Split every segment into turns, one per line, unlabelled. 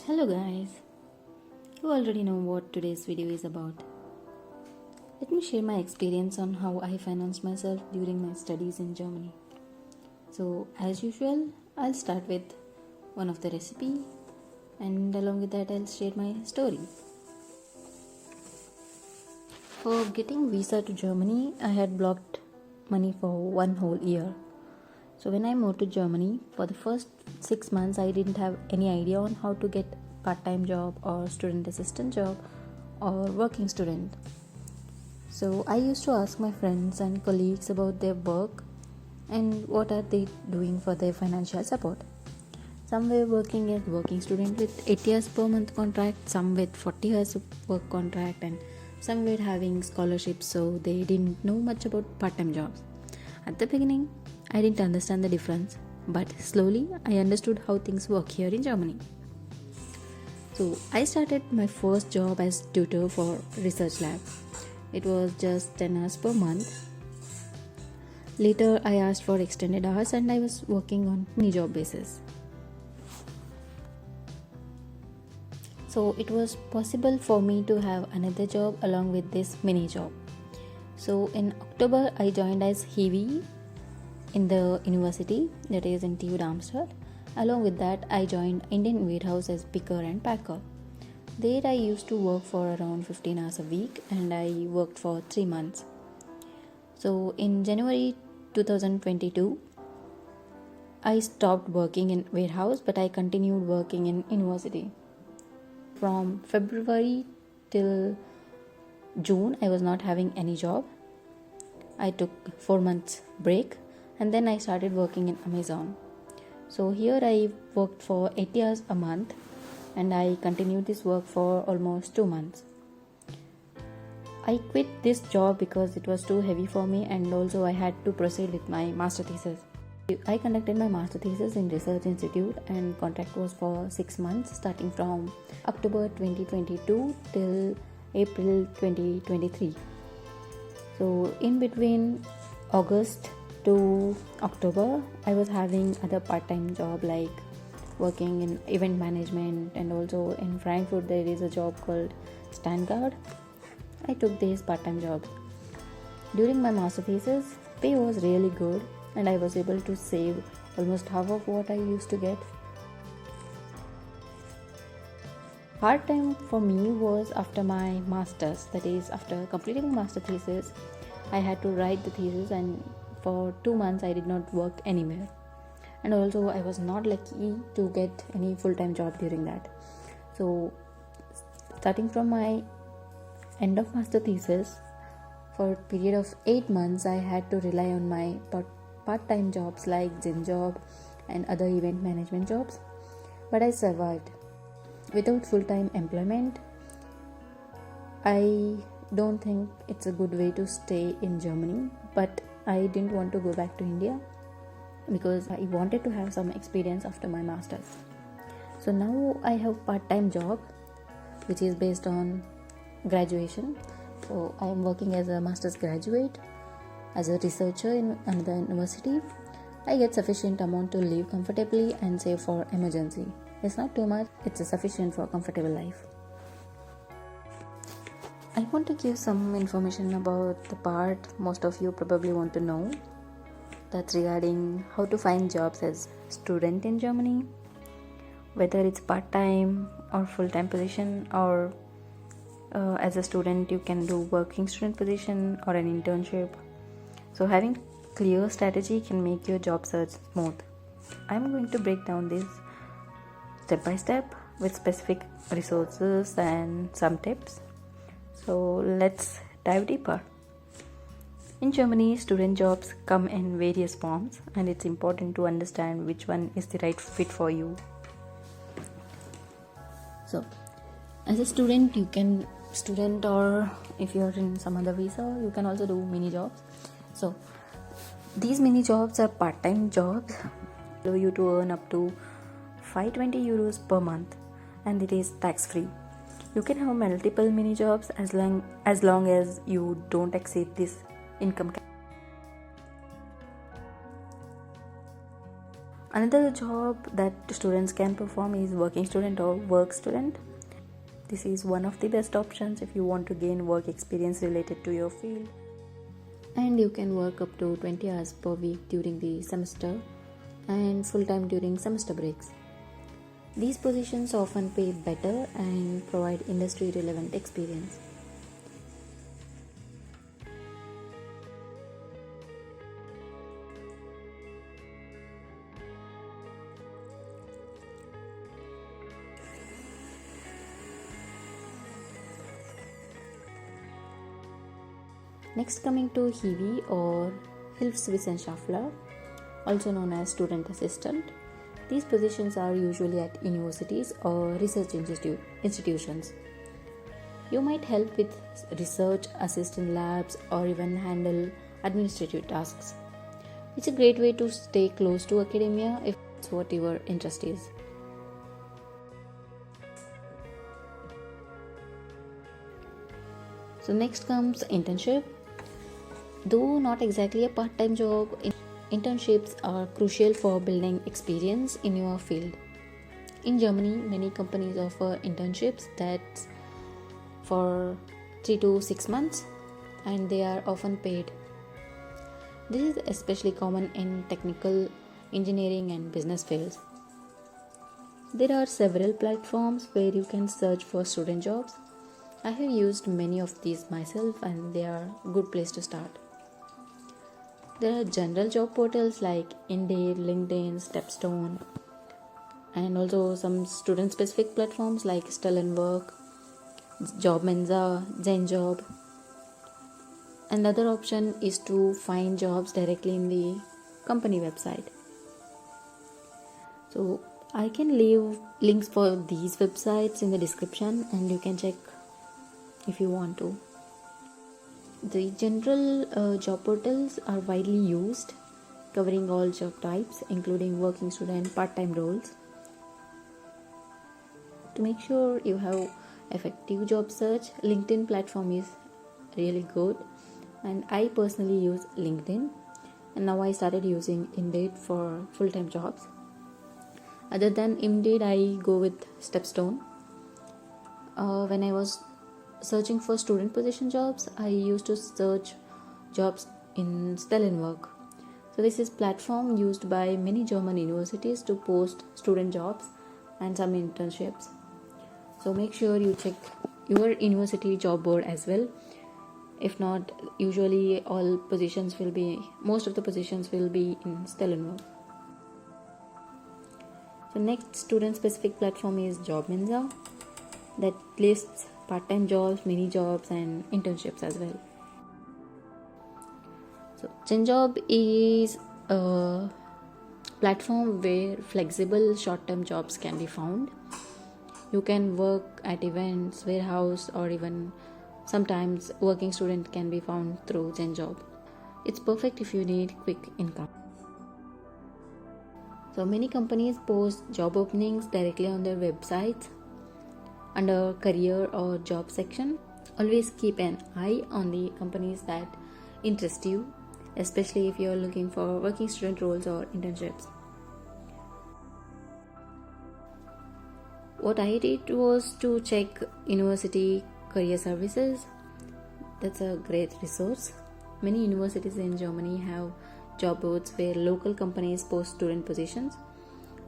Hello guys, you already know what today's video is about. Let me share my experience on how I financed myself during my studies in Germany. So as usual, I'll start with one of the recipe and along with that I'll share my story. For getting visa to Germany, I had blocked money for 1 whole year. So when I moved to Germany, for the first 6 months I didn't have any idea on how to get part-time job or student assistant job or working student. So I used to ask my friends and colleagues about their work and what are they doing for their financial support. Some were working as working student with 8 years per month contract, some with 40 years of work contract, and some were having scholarships, so they didn't know much about part-time jobs. At the beginning, I didn't understand the difference, but slowly I understood how things work here in Germany. So I started my first job as tutor for research lab. It was just 10 hours per month. Later I asked for extended hours and I was working on mini-job basis. So it was possible for me to have another job along with this mini-job. So in October I joined as HiWi in the university, that is in TU Darmstadt. Along with that, I joined Indian warehouse as picker and packer. There I used to work for around 15 hours a week and I worked for 3 months. So in January 2022, I stopped working in warehouse but I continued working in university. From February till June, I was not having any job. I took 4 months break and then I started working in Amazon. So here I worked for 80 hours a month and I continued this work for almost 2 months. I quit this job because it was too heavy for me and also I had to proceed with my master thesis. I conducted my master thesis in Research Institute and contract was for 6 months starting from October 2022 till April 2023. So in between August to October, I was having other part-time job like working in event management, and also in Frankfurt there is a job called stand guard. I took these part-time jobs. During my master thesis, pay was really good and I was able to save almost half of what I used to get. Part-time for me was after my masters, that is after completing master thesis, I had to write the thesis and for 2 months I did not work anywhere, and also I was not lucky to get any full-time job during that. So starting from my end of master thesis, for a period of 8 months I had to rely on my part-time jobs like gym job and other event management jobs, but I survived. Without full-time employment, I don't think it's a good way to stay in Germany, but I didn't want to go back to India because I wanted to have some experience after my masters. So now I have part-time job which is based on graduation. So I am working as a master's graduate, as a researcher in another university. I get sufficient amount to live comfortably and save for emergency. It's not too much, it's sufficient for a comfortable life. I want to give some information about the part most of you probably want to know. That's regarding how to find jobs as student in Germany, whether it's part-time or full-time position, or as a student you can do working student position or an internship. So having clear strategy can make your job search smooth. I'm going to break down this step by step with specific resources and some tips. So let's dive deeper. In Germany, student jobs come in various forms and it's important to understand which one is the right fit for you. So as a student, you can student, or if you're in some other visa, you can also do mini jobs. So these mini jobs are part-time jobs, allow you to earn up to 520 euros per month and it is tax-free. You can have multiple mini jobs as long as you don't exceed this income cap. Another job that students can perform is working student or work student. This is one of the best options if you want to gain work experience related to your field. And you can work up to 20 hours per week during the semester and full-time during semester breaks. These positions often pay better and provide industry-relevant experience. Next, coming to HiWi or Hilfswissenschaftler, also known as student assistant. These positions are usually at universities or research institutions. You might help with research, assist in labs, or even handle administrative tasks. It's a great way to stay close to academia if it's what your interest is. So next comes internship. Though not exactly a part-time job, internships are crucial for building experience in your field. In Germany, many companies offer internships that's for 3 to 6 months, and they are often paid. This is especially common in technical, engineering and business fields. There are several platforms where you can search for student jobs. I have used many of these myself and they are a good place to start. There are general job portals like Indeed, LinkedIn, Stepstone, and also some student specific platforms like Stellenwork, Jobmenza, ZenJob. Another option is to find jobs directly in the company website. So I can leave links for these websites in the description and you can check if you want to. The general job portals are widely used, covering all job types, including working student, part-time roles. To make sure you have effective job search, LinkedIn platform is really good, and I personally use LinkedIn, and now I started using Indeed for full-time jobs. Other than Indeed, I go with Stepstone. When I was searching for student position jobs, I used to search jobs in Stellenwork. So this is platform used by many German universities to post student jobs and some internships. So make sure you check your university job board as well. If not, usually most of the positions will be in Stellenwork. So next student specific platform is Jobmenza that lists part-time jobs, mini jobs and internships as well. So ZenJob is a platform where flexible short-term jobs can be found. You can work at events, warehouse, or even sometimes working student can be found through ZenJob. It's perfect if you need quick income. So many companies post job openings directly on their websites under career or job section. Always keep an eye on the companies that interest you, especially if you're looking for working student roles or internships. What I did was to check university career services. That's a great resource. Many universities in Germany have job boards where local companies post student positions.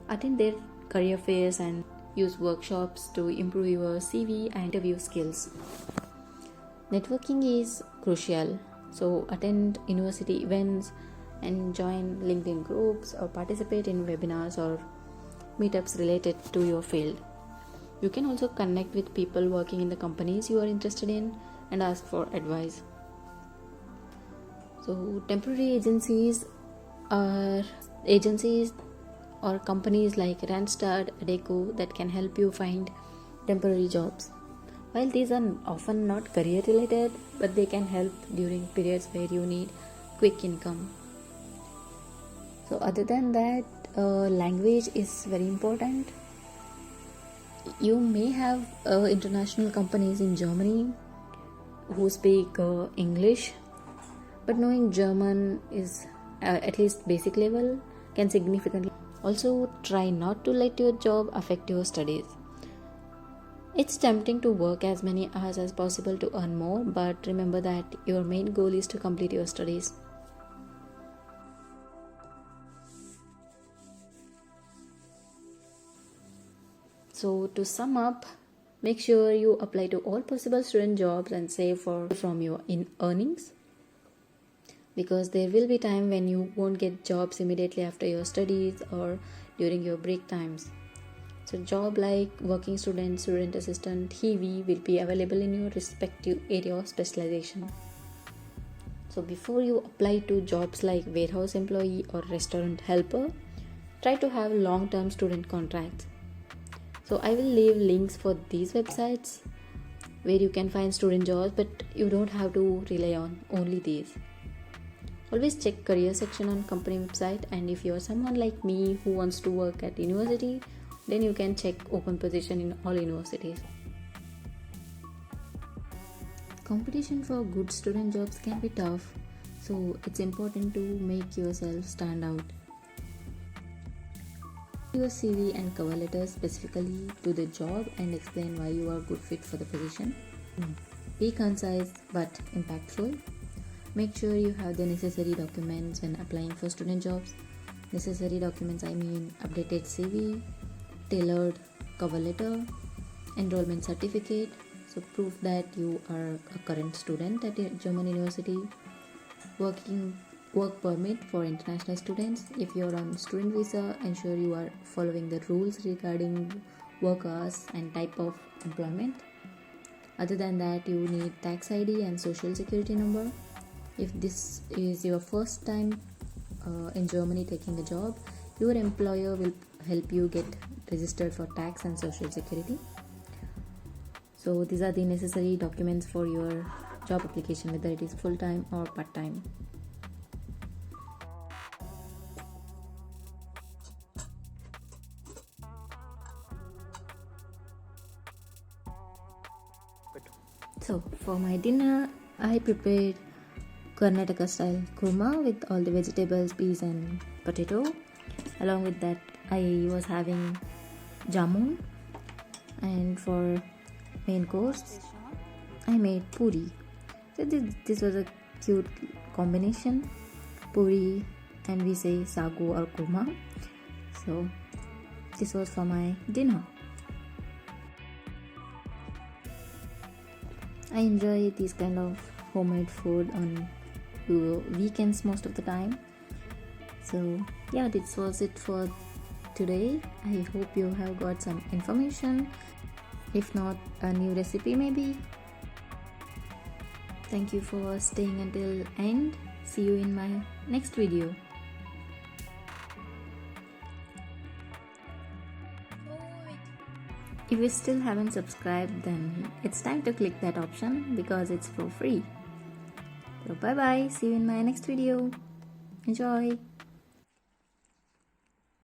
Attend their career fairs and use workshops to improve your CV and interview skills. Networking is crucial, so attend university events and join LinkedIn groups or participate in webinars or meetups related to your field. You can also connect with people working in the companies you are interested in and ask for advice. So temporary agencies or companies like Randstad, Adecco that can help you find temporary jobs. While these are often not career related, but they can help during periods where you need quick income. So other than that, language is very important. You may have international companies in Germany who speak English, but knowing German is at least basic level can significantly. Also, try not to let your job affect your studies. It's tempting to work as many hours as possible to earn more, but remember that your main goal is to complete your studies. So, to sum up, make sure you apply to all possible student jobs and save from your earnings, because there will be time when you won't get jobs immediately after your studies or during your break times. So job like working student, student assistant, HiWi will be available in your respective area of specialization. So before you apply to jobs like warehouse employee or restaurant helper, try to have long-term student contracts. So I will leave links for these websites where you can find student jobs, but you don't have to rely on only these. Always check career section on company website, and if you're someone like me who wants to work at university, then you can check open position in all universities. Competition for good student jobs can be tough, so it's important to make yourself stand out. Your CV and cover letter specifically to the job and explain why you are good fit for the position. Be concise but impactful. Make sure you have the necessary documents when applying for student jobs. Necessary documents, I mean updated CV, tailored cover letter, enrollment certificate, so proof that you are a current student at a German university, work permit for international students. If you are on student visa, ensure you are following the rules regarding work hours and type of employment. Other than that, you need tax ID and social security number. If this is your first time in Germany taking a job, your employer will help you get registered for tax and social security. So these are the necessary documents for your job application, whether it is full-time or part-time. So for my dinner, I prepared Karnataka style kurma with all the vegetables, peas and potato. Along with that, I was having jamun, and for main course I made puri. So this was a cute combination, puri and we say sagu or kurma. So this was for my dinner. I enjoy this kind of homemade food on weekends most of the time. So yeah, this was it for today. I hope you have got some information, if not a new recipe maybe. Thank you for staying until end. See you in my next video. If you still haven't subscribed, then it's time to click that option because it's for free. So bye bye, see you in my next video. Enjoy.